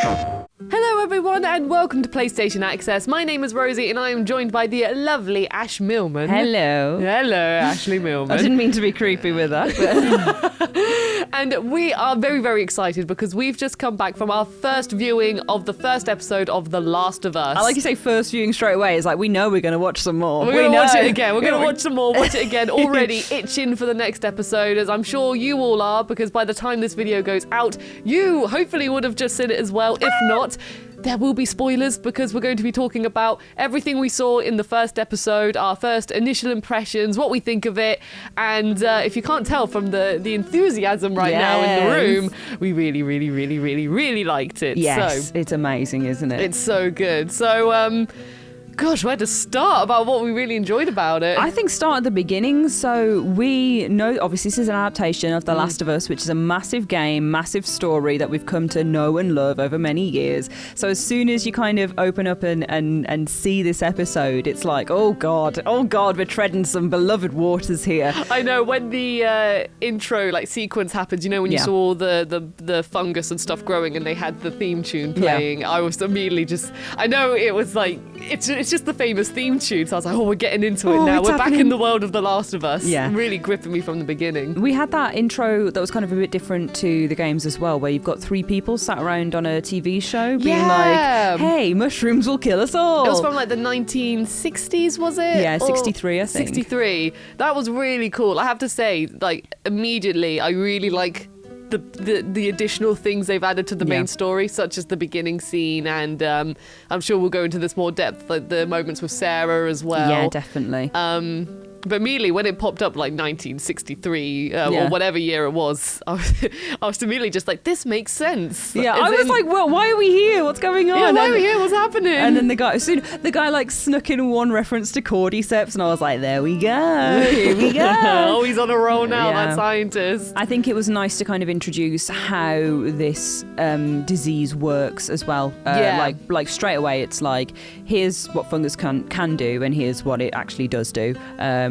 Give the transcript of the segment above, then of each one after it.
Hello everyone and welcome to PlayStation Access. My name is Rosie and I am joined by the lovely Ash Millman. Hello. Hello, Ashley Millman. I didn't mean to be creepy with that. And we are very, very excited because we've just come back from our first viewing of the first episode of The Last of Us. I like you say first viewing straight away. It's like, we know we're going to watch some more. We're going to watch it again. We're going to watch some more, watch it again. Already itching for the next episode, as I'm sure you all are, because by the time this video goes out, you hopefully would have just seen it as well. If not, there will be spoilers because we're going to be talking about everything we saw in the first episode, our first initial impressions, what we think of it, and if you can't tell from the enthusiasm right now in the room, we really, really, really, really, really liked it. Yes, so, it's amazing, isn't it? It's so good. So, gosh, where to start about what we really enjoyed about it? I think start at the beginning. So we know, obviously, this is an adaptation of The Last of Us, which is a massive game, massive story that we've come to know and love over many years. So as soon as you kind of open up and see this episode, it's like, oh God, we're treading some beloved waters here. I know, when the intro sequence happens, you know, when you saw the fungus and stuff growing and they had the theme tune playing, I was immediately just, I know it was like, it's just the famous theme tune, so I was like, oh, we're getting into it now. We're back in the world of The Last of Us. Yeah. Really gripping me from the beginning. We had that intro that was kind of a bit different to the games as well, where you've got three people sat around on a TV show being like, hey, mushrooms will kill us all. It was from the 1960s, was it? Yeah, 63, I think. 63. That was really cool. I have to say, immediately, I really like the additional things they've added to the main story, such as the beginning scene, and I'm sure we'll go into this more depth, the moments with Sarah as well. Yeah, definitely. But immediately when it popped up 1963 or whatever year it was, I was immediately just like, this makes sense. Yeah, I was like, well, why are we here? What's going on? Yeah, why are we here? What's happening? And then the guy snuck in one reference to cordyceps, and I was like, there we go. Here we go. Oh, he's on a roll now, that scientist. I think it was nice to kind of introduce how this disease works as well. Like straight away, it's like, here's what fungus can do, and here's what it actually does do.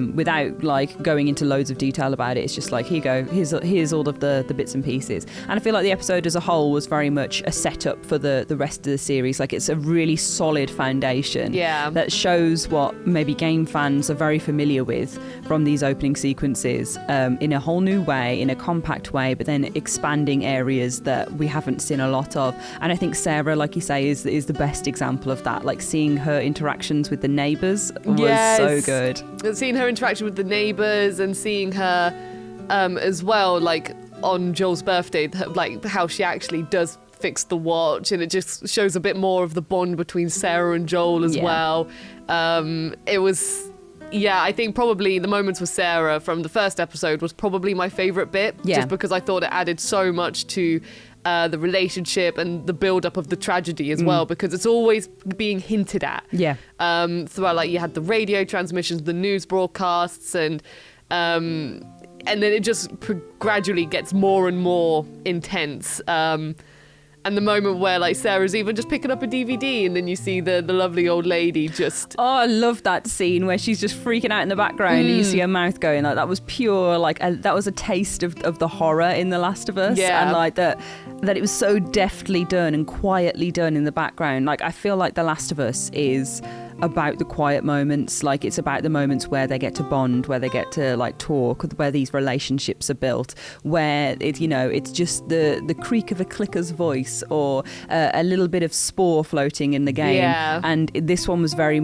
Without going into loads of detail about it, it's just like, here you go, here's all of the bits and pieces. And I feel like the episode as a whole was very much a setup for the rest of the series. Like, it's a really solid foundation that shows what maybe game fans are very familiar with from these opening sequences, in a whole new way, in a compact way, but then expanding areas that we haven't seen a lot of. And I think Sarah, like you say, is the best example of that. Like, seeing her interactions with the neighbours was so good. Seeing her interaction with the neighbours and seeing her as well, on Joel's birthday, how she actually does fix the watch, and it just shows a bit more of the bond between Sarah and Joel as well. It was... Yeah, I think probably the moments with Sarah from the first episode was probably my favourite bit, just because I thought it added so much to the relationship and the build-up of the tragedy as well, because it's always being hinted at. Yeah. Throughout, you had the radio transmissions, the news broadcasts, and then it just gradually gets more and more intense. And the moment where Sarah's even just picking up a DVD, and then you see the lovely old lady just... Oh, I love that scene where she's just freaking out in the background and you see her mouth going. That was pure, that was a taste of the horror in The Last of Us. Yeah. And that it was so deftly done and quietly done in the background. I feel like The Last of Us is about the quiet moments. It's about the moments where they get to bond, where they get to talk, where these relationships are built, where it's just the creak of a clicker's voice or a little bit of spore floating in the game. And this one was very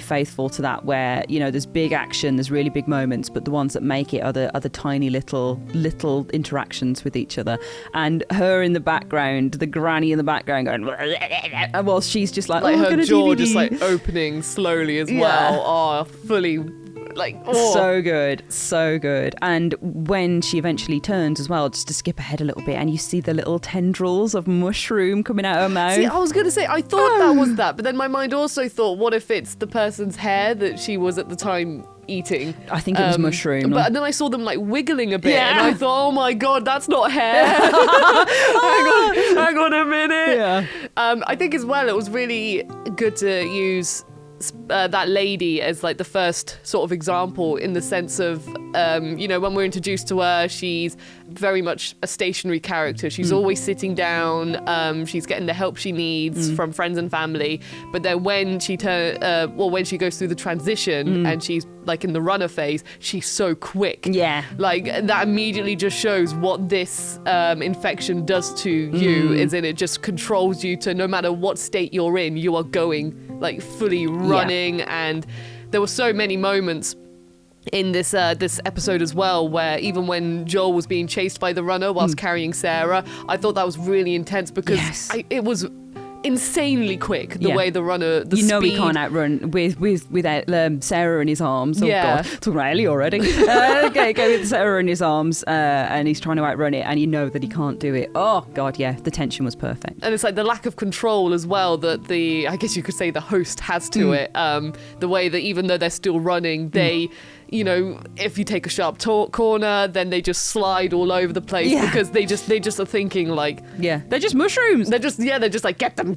faithful to that, where there's big action, there's really big moments, but the ones that make it are the tiny little interactions with each other. And her in the background, the granny in the background going while she's just her jaw just opening slowly as well. Oh, fully so good. And when she eventually turns as well, just to skip ahead a little bit, and you see the little tendrils of mushroom coming out of her mouth. See, I was gonna say, I thought that was that, but then my mind also thought, what if it's the person's hair that she was at the time eating? I think it was mushroom. But then I saw them wiggling a bit, and I thought, oh my god, that's not hair. hang on a minute. I think as well, it was really good to use that lady as like the first sort of example, in the sense of when we're introduced to her, she's very much a stationary character. She's always sitting down. She's getting the help she needs from friends and family. But then when she when she goes through the transition and she's like in the runner phase, she's so quick. Yeah. Like that immediately just shows what this infection does to you, is in it just controls you to, no matter what state you're in, you are going like fully running. And there were so many moments in this episode as well, where even when Joel was being chased by the runner whilst carrying Sarah, I thought that was really intense because it was insanely quick, the way the runner, the speed. He can't outrun with Sarah in his arms. Oh God, talking about Ellie already. Okay, go with Sarah in his arms, and he's trying to outrun it, and you know that he can't do it. Oh God, yeah, the tension was perfect. And it's like the lack of control as well that I guess you could say the host has to it. The way that even though they're still running, they, you know, if you take a sharp corner, then they just slide all over the place because they just are thinking like, they're just mushrooms. They're just like get them,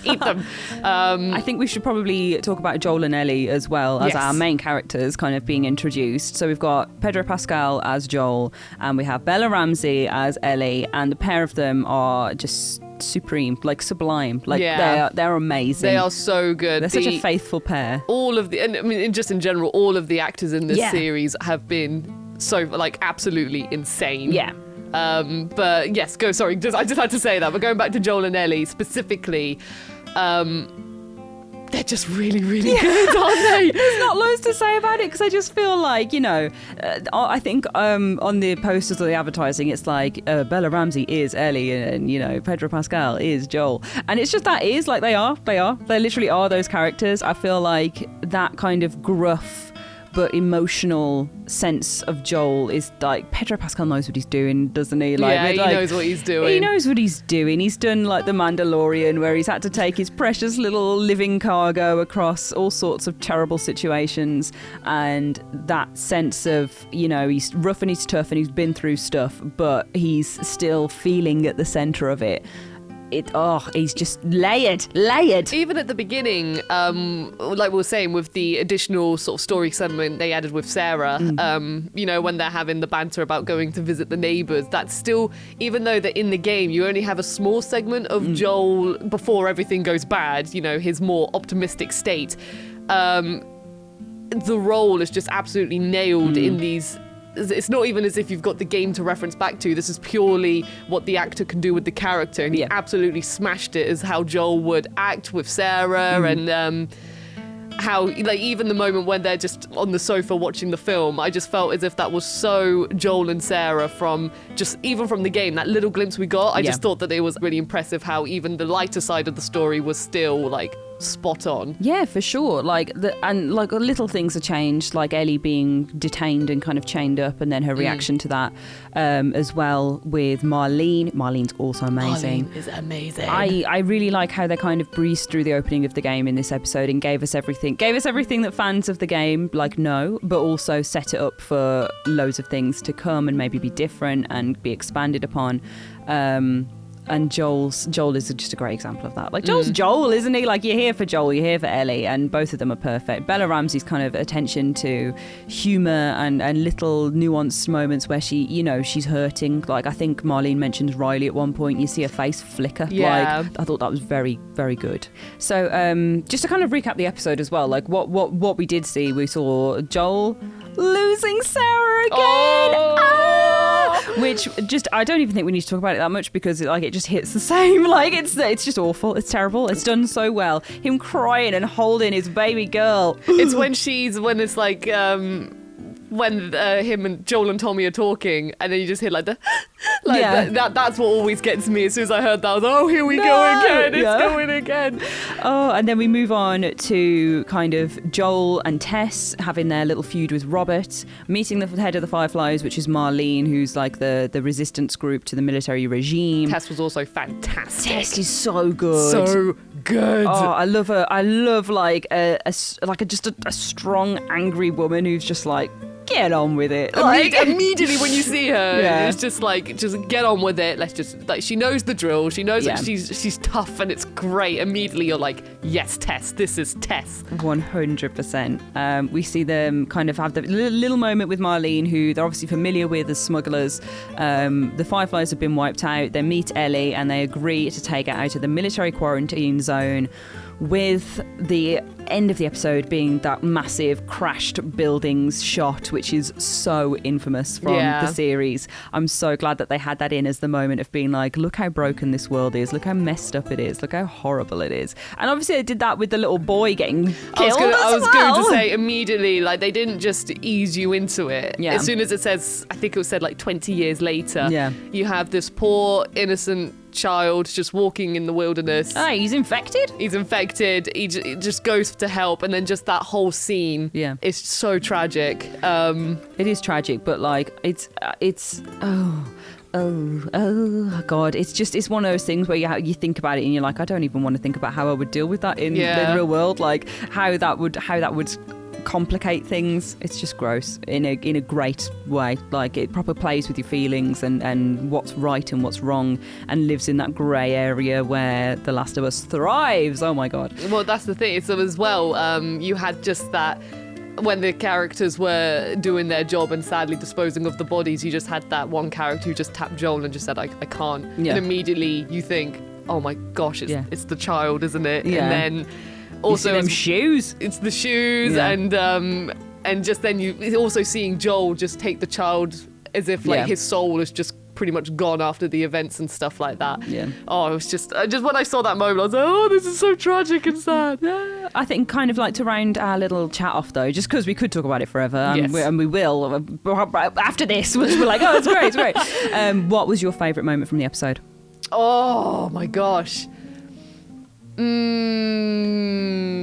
eat them. I think we should probably talk about Joel and Ellie as well as our main characters kind of being introduced. So we've got Pedro Pascal as Joel, and we have Bella Ramsey as Ellie, and the pair of them are just supreme, like sublime. Like they're amazing. They are so good. They're such a faithful pair. All of the, and I mean, just in general, all of the actors in this series have been so like absolutely insane. Yeah. But yes, I just had to say that. But going back to Joel and Ellie specifically, they're just really, really good, aren't they? There's not loads to say about it because I just feel like, you know, I think on the posters or the advertising, it's like Bella Ramsey is Ellie and, you know, Pedro Pascal is Joel. And it's just they literally are those characters. I feel like that kind of gruff but emotional sense of Joel is like, Pedro Pascal knows what he's doing, doesn't he? Like, he knows what he's doing. He knows what he's doing. He's done like The Mandalorian, where he's had to take his precious little living cargo across all sorts of terrible situations, and that sense of, you know, he's rough and he's tough and he's been through stuff, but he's still feeling at the centre of it. He's just layered. Even at the beginning, like we were saying, with the additional sort of story segment they added with Sarah, you know, when they're having the banter about going to visit the neighbours, that's still, even though that in the game you only have a small segment of Joel before everything goes bad, you know, his more optimistic state, the role is just absolutely nailed in these. It's not even as if you've got the game to reference back to. This is purely what the actor can do with the character, and he absolutely smashed it as how Joel would act with Sarah, and how, like, even the moment when they're just on the sofa watching the film, I just felt as if that was so Joel and Sarah from just even from the game. That little glimpse we got, I just thought that it was really impressive how even the lighter side of the story was still like spot on. Yeah, for sure. And little things are changed, like Ellie being detained and kind of chained up, and then her reaction to that, as well with Marlene. Marlene's also amazing. Marlene is amazing. I really like how they kind of breezed through the opening of the game in this episode and gave us everything that fans of the game know, but also set it up for loads of things to come and maybe be different and be expanded upon. And Joel is just a great example of that. Like, Joel's Joel, isn't he? Like, you're here for Joel, you're here for Ellie, and both of them are perfect. Bella Ramsey's kind of attention to humour and little nuanced moments where she, you know, she's hurting. Like, I think Marlene mentions Riley at one point. You see her face flicker. Yeah. Like, I thought that was very, very good. So, just to kind of recap the episode as well, like, what we did see, we saw Joel losing Sarah again. Which just, I don't even think we need to talk about it that much because it just hits the same. Like, it's just awful. It's terrible. It's done so well. Him crying and holding his baby girl. It's when it's like when him and Joel and Tommy are talking, and then you just hear like the that's what always gets me. As soon as I heard that, I was oh, here we go again. It's going again. Oh, and then we move on to kind of Joel and Tess having their little feud with Robert, meeting the head of the Fireflies, which is Marlene, who's like the resistance group to the military regime. Tess was also fantastic. Tess is so good. So good. Oh, I love her. I love like a strong, angry woman who's just like get on with it. Immediately when you see her, Yeah. it's just like, just get on with it. Let's just, like, she knows the drill. She knows that she's tough and it's great. Immediately you're like, yes, Tess, this is Tess. 100%. We see them kind of have the little moment with Marlene, who they're obviously familiar with as smugglers. The Fireflies have been wiped out. They meet Ellie and they agree to take her out of the military quarantine zone, with the end of the episode being that massive crashed buildings shot, which is so infamous from the series. I'm so glad that they had that in as the moment of being like, look how broken this world is, look how messed up it is, look how horrible it is. And obviously they did that with the little boy getting killed. I was going to say immediately, like, they didn't just ease you into it. Yeah. As soon as it says, I think it was said like 20 years later, you have this poor innocent child just walking in the wilderness. He's infected. He just goes to help, and then just that whole scene is so tragic. It is tragic, but like it's oh god, it's one of those things where you think about it and you're like, I don't even want to think about how I would deal with that in the real world, like how that would complicate things. It's just gross in a great way. Like, it proper plays with your feelings and what's right and what's wrong, and lives in that grey area where The Last of Us thrives. Oh my god. Well, that's the thing. So as well, you had just that when the characters were doing their job and sadly disposing of the bodies, you just had that one character who just tapped Joel and just said, I can't. And immediately you think, oh my gosh, it's the child, isn't it? And then also them shoes. It's the shoes, and just then you also seeing Joel just take the child as if like his soul is just pretty much gone after the events and stuff like that. Yeah. Oh, it was just when I saw that moment, I was like, oh, this is so tragic and sad. I think kind of like to round our little chat off though, just because we could talk about it forever, and we will after this. We're like, oh, it's great. What was your favourite moment from the episode? Oh my gosh.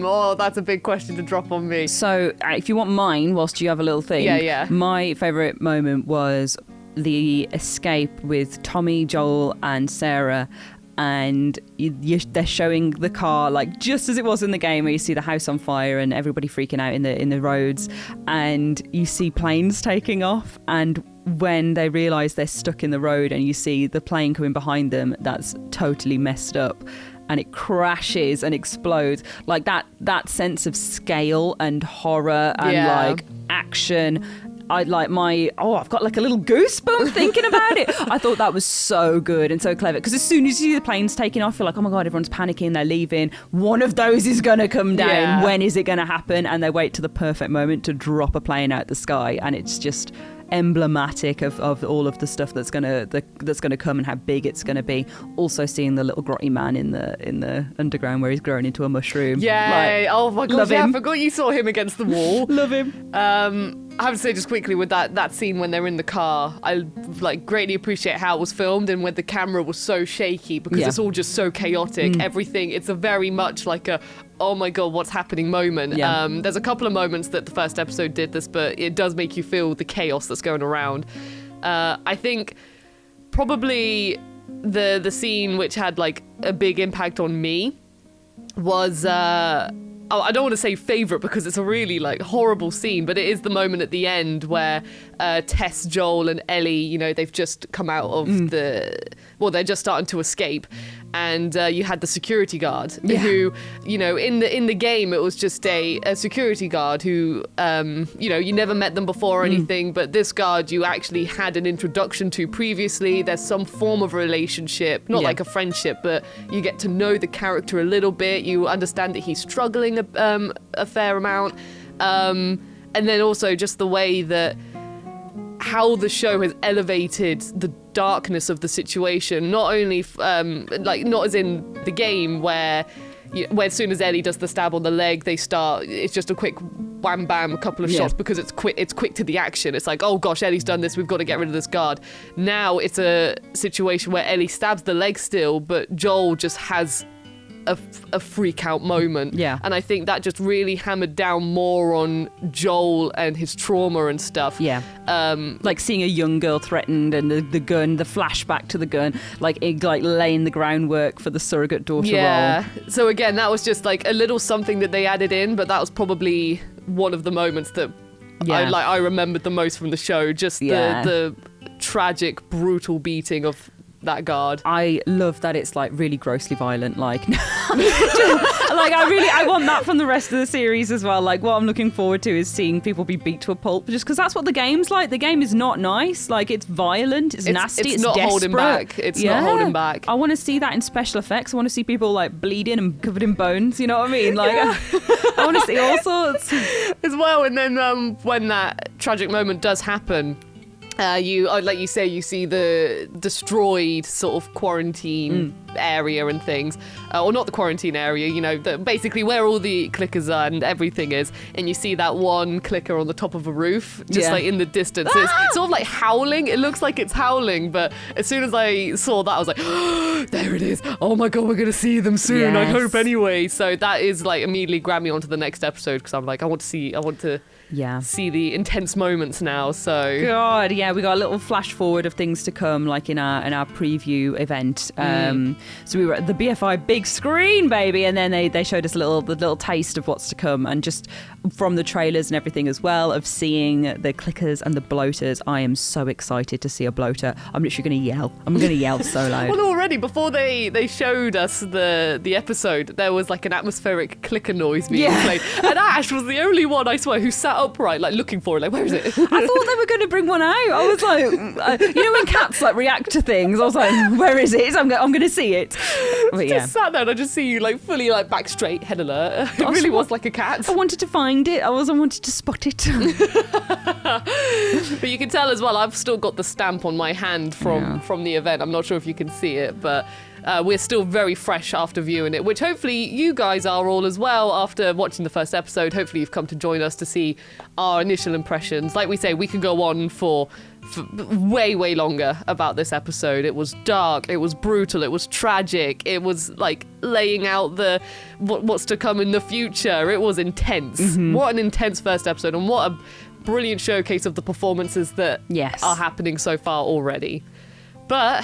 Oh, that's a big question to drop on me. So if you want mine whilst you have a little thing. My favourite moment was the escape with Tommy, Joel and Sarah, and they're showing the car like just as it was in the game, where you see the house on fire and everybody freaking out in the roads, and you see planes taking off, and when they realise they're stuck in the road and you see the plane coming behind them that's totally messed up and it crashes and explodes, like that sense of scale and horror and like action. I've got like a little goosebump thinking about it. I thought that was so good and so clever, because as soon as you see the planes taking off, you're like, oh my god, everyone's panicking, they're leaving, one of those is gonna come down, when is it gonna happen? And they wait to the perfect moment to drop a plane out the sky, and it's just emblematic of all of the stuff that's gonna come and how big it's gonna be. Also seeing the little grotty man in the underground where he's grown into a mushroom. Oh my god, I forgot you saw him against the wall. Love him. I have to say just quickly with that scene when they're in the car, I like greatly appreciate how it was filmed and when the camera was so shaky, because it's all just so chaotic. Everything, it's a very much like a oh my god, what's happening moment. There's a couple of moments that the first episode did this, but it does make you feel the chaos that's going around. I think probably the scene which had like a big impact on me was I don't want to say favourite because it's a really like horrible scene, but it is the moment at the end where Tess, Joel and Ellie, you know, they've just come out of they're just starting to escape, and you had the security guard who, you know, in the game it was just a security guard who, you know, you never met them before or anything, but this guard you actually had an introduction to previously. There's some form of relationship, not like a friendship, but you get to know the character a little bit. You understand that he's struggling a fair amount, and then also just the way that how the show has elevated the darkness of the situation, not only like not as in the game where as soon as Ellie does the stab on the leg, it's just a quick wham bam, a couple of shots, because it's quick to the action. It's like, oh gosh, Ellie's done this, we've got to get rid of this guard. Now it's a situation where Ellie stabs the leg still, but Joel just has a freak out moment. And I think that just really hammered down more on Joel and his trauma and stuff. Like seeing a young girl threatened and the gun, the flashback to the gun, like laying the groundwork for the surrogate daughter role. So again, that was just like a little something that they added in, but that was probably one of the moments that I remembered the most from the show. Just the tragic, brutal beating of that guard. I love that it's like really grossly violent. Like, I want that from the rest of the series as well. Like, what I'm looking forward to is seeing people be beat to a pulp, just because that's what the game's like. The game is not nice. Like, it's violent, it's nasty, it's not desperate. Holding back. It's not holding back. I want to see that in special effects. I want to see people like bleeding and covered in bones. You know what I mean? Like, I want to see all sorts as well. And then when that tragic moment does happen, like you say, you see the destroyed sort of quarantine area and things, or not the quarantine area, you know, basically where all the clickers are and everything is, and you see that one clicker on the top of a roof, just like in the distance. It's sort of like howling. It looks like it's howling, but as soon as I saw that, I was like, oh, there it is. Oh my God, we're going to see them soon. I hope anyway. So that is like immediately grabbed me onto the next episode, because I'm like, I want to see the intense moments now. So God, we got a little flash forward of things to come, like in our preview event. So we were at the BFI big screen, baby, and then they showed us the little taste of what's to come, and just from the trailers and everything as well, of seeing the clickers and the bloaters. I am so excited to see a bloater. I'm literally going to yell. I'm going to yell so loud. Well, already before they showed us the episode, there was like an atmospheric clicker noise being played, and Ash was the only one, I swear, who sat upright, like looking for it, like, where is it? I thought they were going to bring one out. I was like, you know when cats like react to things, I was like, where is it? I'm going to see it. But just sat there and I just see you like fully like back straight, head alert. It really was like a cat. I wanted to find it. I wanted to spot it. But you can tell as well, I've still got the stamp on my hand from the event. I'm not sure if you can see it, but we're still very fresh after viewing it, which hopefully you guys are all as well after watching the first episode. Hopefully you've come to join us to see our initial impressions. Like we say, we could go on for way longer about this episode. It was dark, it was brutal, it was tragic, it was like laying out what's to come in the future. It was intense. What an intense first episode, and what a brilliant showcase of the performances that are happening so far already. But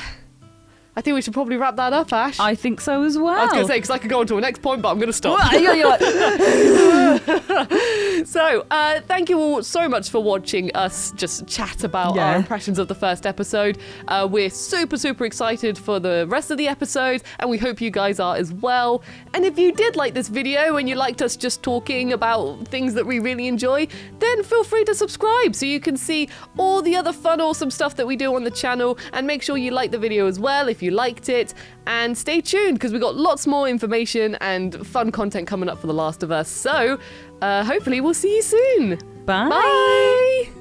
I think we should probably wrap that up, Ash. I think so as well. I was going to say, because I could go on to a next point, but I'm going to stop. So, thank you all so much for watching us just chat about our impressions of the first episode. We're super excited for the rest of the episodes, and we hope you guys are as well. And if you did like this video and you liked us just talking about things that we really enjoy, then feel free to subscribe so you can see all the other fun, awesome stuff that we do on the channel, and make sure you like the video as well if you liked it, and stay tuned because we've got lots more information and fun content coming up for The Last of Us. So hopefully we'll see you soon. Bye. Bye.